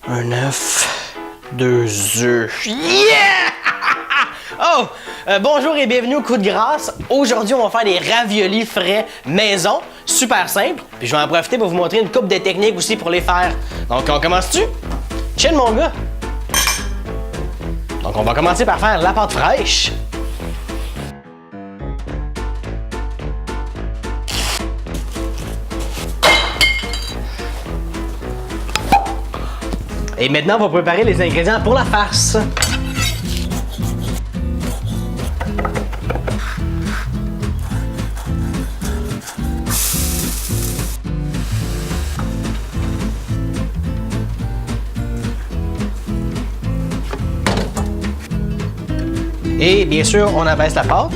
Un œuf, 2 œufs. Yeah! Oh! Bonjour et bienvenue au Coup de grâce. Aujourd'hui, on va faire des raviolis frais maison. Super simple. Puis je vais en profiter pour vous montrer une couple de techniques aussi pour les faire. Donc, on commence-tu? Chill, mon gars. Donc, on va commencer par faire la pâte fraîche. Et maintenant, on va préparer les ingrédients pour la farce. Et bien sûr, on abaisse la pâte.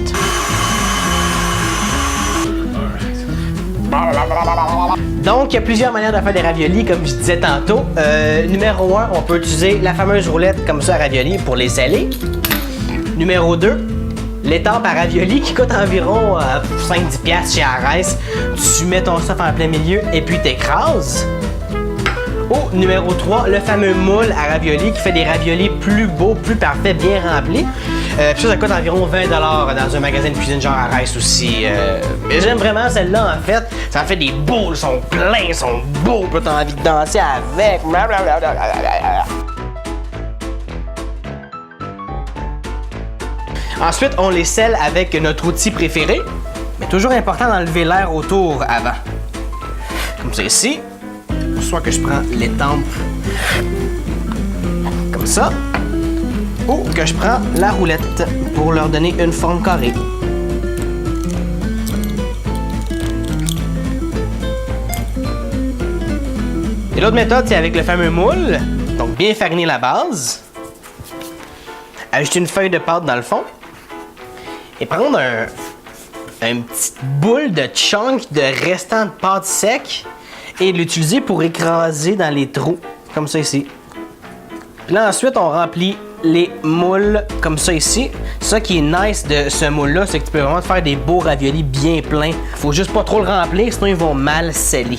Donc, il y a plusieurs manières de faire des raviolis, comme je disais tantôt. Numéro 1, on peut utiliser la fameuse roulette comme ça à raviolis pour les sceller. Numéro 2, l'étampe à raviolis qui coûte environ 5-10$ chez Arès. Tu mets ton stuff en plein milieu et puis t'écrases. Ou numéro 3, le fameux moule à raviolis qui fait des raviolis plus beaux, plus parfaits, bien remplis. Puis ça coûte environ 20$ dans un magasin de cuisine genre Arès aussi. Mais j'aime vraiment celle-là en fait. Ça fait des boules, ils sont pleins, ils sont beaux, puis t'as envie de danser avec. Ensuite, on les scelle avec notre outil préféré. Mais toujours important d'enlever l'air autour avant. Comme ça ici. Soit que je prends l'étampe comme ça, ou que je prends la roulette pour leur donner une forme carrée. Et l'autre méthode, c'est avec le fameux moule. Donc bien fariner la base, ajouter une feuille de pâte dans le fond et prendre une petite boule de chunk de restant de pâte sec et l'utiliser pour écraser dans les trous, comme ça ici. Puis là, ensuite, on remplit les moules comme ça ici. Ça qui est nice de ce moule-là, c'est que tu peux vraiment te faire des beaux raviolis bien pleins. Faut juste pas trop le remplir, sinon ils vont mal sceller.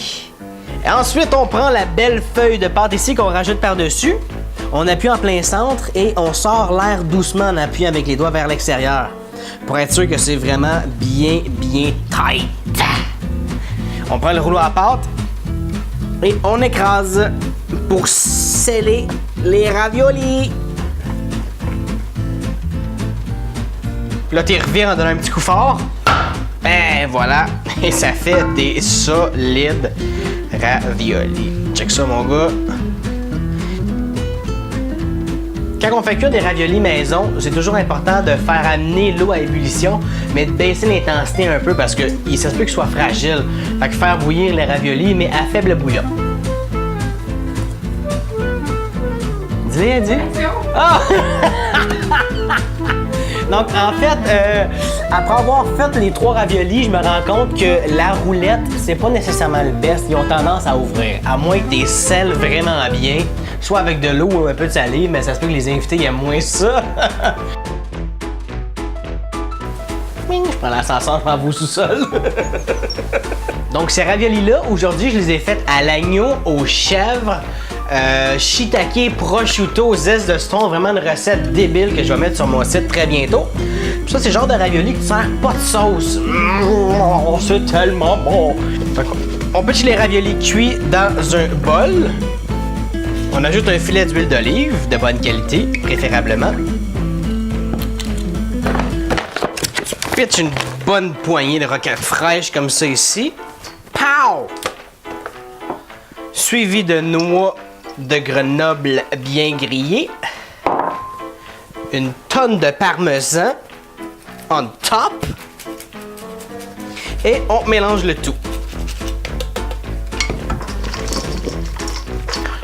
Et ensuite, on prend la belle feuille de pâte ici qu'on rajoute par-dessus. On appuie en plein centre et on sort l'air doucement en appuyant avec les doigts vers l'extérieur. Pour être sûr que c'est vraiment bien tight. On prend le rouleau à pâte et on écrase pour sceller les raviolis. Puis là, tu reviens en donnant un petit coup fort. Et voilà. Et ça fait des solides raviolis. Check ça, mon gars. Quand on fait cuire des raviolis maison, c'est toujours important de faire amener l'eau à ébullition, mais de baisser l'intensité un peu parce que ça se peut qu'il soit fragile. Fait que faire bouillir les raviolis, mais à faible bouillon. Dis. Ah! Donc, en fait, après avoir fait les 3 raviolis, je me rends compte que la roulette, c'est pas nécessairement le best. Ils ont tendance à ouvrir. À moins que tu les scelles vraiment bien, soit avec de l'eau ou un peu de salé, mais ça se peut que les invités aiment moins ça. Je prends l'ascenseur, je m'en vais au sous-sol. Donc, ces raviolis-là, aujourd'hui, je les ai faits à l'agneau, aux chèvres, shiitake, prosciutto, zeste de citron, vraiment une recette débile que je vais mettre sur mon site très bientôt. Puis ça, c'est le genre de ravioli qui ne sert pas de sauce. C'est tellement bon! On pêche les raviolis cuits dans un bol. On ajoute un filet d'huile d'olive de bonne qualité, préférablement. Tu pitches une bonne poignée de roquette fraîche comme ça ici. Pow! Suivi de noix de Grenoble bien grillées. Une tonne de parmesan on top. Et on mélange le tout.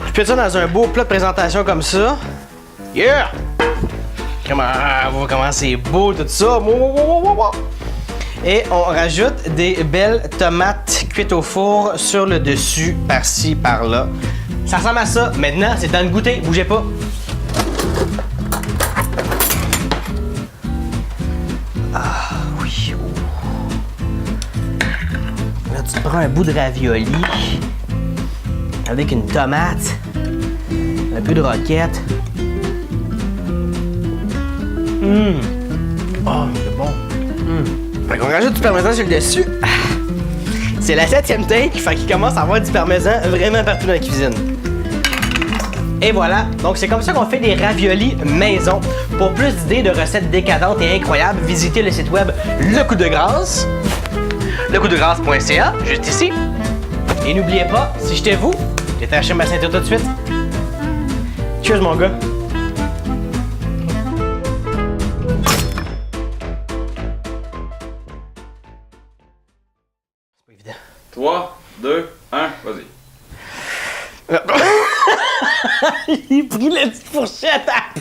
Je fais ça dans un beau plat de présentation comme ça. Yeah! Comment c'est beau tout ça. Et on rajoute des belles tomates cuites au four sur le dessus, par-ci, par-là. Ça ressemble à ça. Maintenant, c'est temps de goûter. Bougez pas. Ah oui. Là, tu prends un bout de ravioli avec une tomate. Un peu de roquette. Oh, c'est bon. Fait qu'on rajoute du parmesan sur le dessus. Ah. C'est la 7e take, fait qu'il commence à avoir du parmesan vraiment partout dans la cuisine. Et voilà, donc c'est comme ça qu'on fait des raviolis maison. Pour plus d'idées de recettes décadentes et incroyables, visitez le site web Le Coup de Grâce, lecoudegrâce.ca, juste ici. Et n'oubliez pas, si j'étais vous, j'étais acheter ma ceinture tout de suite. Cheers mon gars. C'est pas évident. 3, 2, 1, vas-y. Il a pris la petite fourchette à